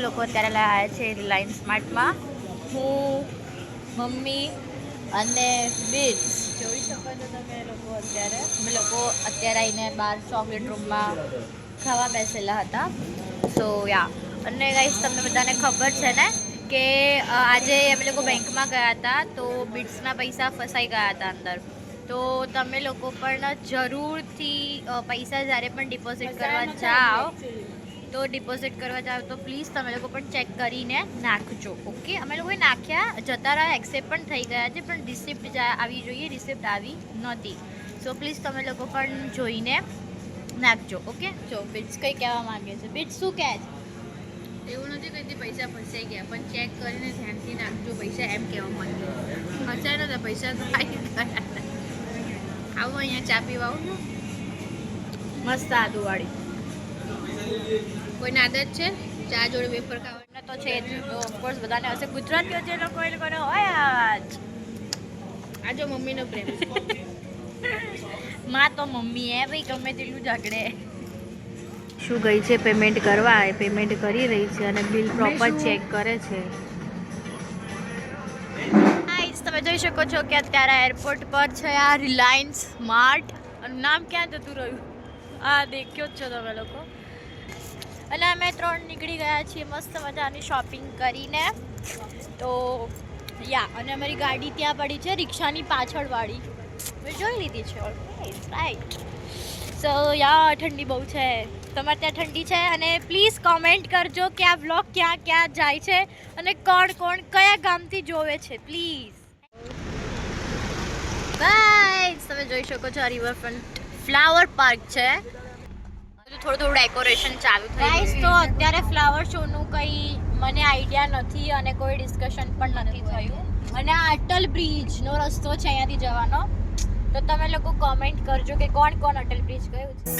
લોકો અત્યારે લાવ્યા છે રિલાયન્સ સ્માર્ટમાં. હું, મમ્મી અને બિટ્સ જોઈ શકો છો તમે લોકો અત્યારે. અમે લોકો અત્યારે આવીને બહાર ચોકલેટ રૂમમાં ખાવા બેસેલા હતા. સો યા, અને ગાઈસ તમને બધાને ખબર છે ને કે આજે અમે લોકો બેંકમાં ગયા હતા તો બિટ્સના પૈસા ફસાઈ ગયા હતા અંદર. તો તમે લોકો પણ જરૂરથી પૈસા જ્યારે પણ ડિપોઝિટ કરવા જાઓ તો પ્લીઝ તમે લોકો પણ ચેક કરીને નાખજો. ઓકે, અમે લોકોએ નાખ્યા, જતા રહ્યા, એક્સેપ્ટ પણ થઈ ગયા છે, પણ રિસિપ્ટ આવી જોઈએ, રિસિપ્ટ આવી નહોતી. સો પ્લીઝ તમે લોકો પણ જોઈને નાખજો. ઓકે, જો બિટ્સ કંઈ કહેવા માંગે છે. બિટ્સ શું કહે છે? એવું નથી કહેતી પૈસા ફસાઈ ગયા, પણ ચેક કરીને ધ્યાનથી નાખજો પૈસા, એમ કહેવા માંગે. ફસાય નતા, પૈસા તો આવી ગયા. આવો અહીંયા ચા પીવા આવું છું. મસ્ત આદુવાળી. કોઈને આદત છે ચા જોડે વેફર ખાવાની? તો છે જ, તો ઓફકોર્સ બધાને હશે. ગુજરાતીઓ જે લોકો એ લોકોને હોય જ. આ જો મમ્મીનો પ્રેમ. માં તો મમ્મી હે ભાઈ, ગમે તેટલું ઝઘડે. શું ગઈ છે પેમેન્ટ કરવા, એ પેમેન્ટ કરી રહી છે અને બિલ પ્રોપર ચેક કરે છે. ગાઈસ તમે જોઈ શકો છો કે અત્યારે એરપોર્ટ પર છે આ રિલાયન્સ સ્માર્ટ. નામ ક્યાં જતું રહ્યું? આ દેખ્યો જ છો તમે લોકો. અને અમે 3 નીકળી ગયા છીએ મસ્ત મજાની શોપિંગ કરીને. તો યા, અને અમારી ગાડી ત્યાં પડી છે રિક્ષાની પાછળવાળી, મેં જોઈ લીધી છે. રાઈટ. સો યા, ઠંડી બહુ છે. તમારે ત્યાં ઠંડી છે? અને પ્લીઝ કોમેન્ટ કરજો કે આ વ્લોગ ક્યાં ક્યાં જાય છે અને કોણ કોણ કયા ગામથી જોવે છે, પ્લીઝ. ગાઈસ તમે જોઈ શકો છો આ રિવરફ્રન્ટ ફ્લાવર પાર્ક છે. થોડું ડેકોરેશન ચાલુ થઈ ગાઈસ. તો અત્યારે ફ્લાવર શોનું કંઈ મને આઈડિયા નથી અને કોઈ ડિસ્કશન પણ નથી થયું. અને આ અટલ બ્રિજનો રસ્તો છે અહીંયાથી જવાનો, તો તમે લોકો કોમેન્ટ કરજો કે કોણ કોણ અટલ બ્રિજ ગયું છે.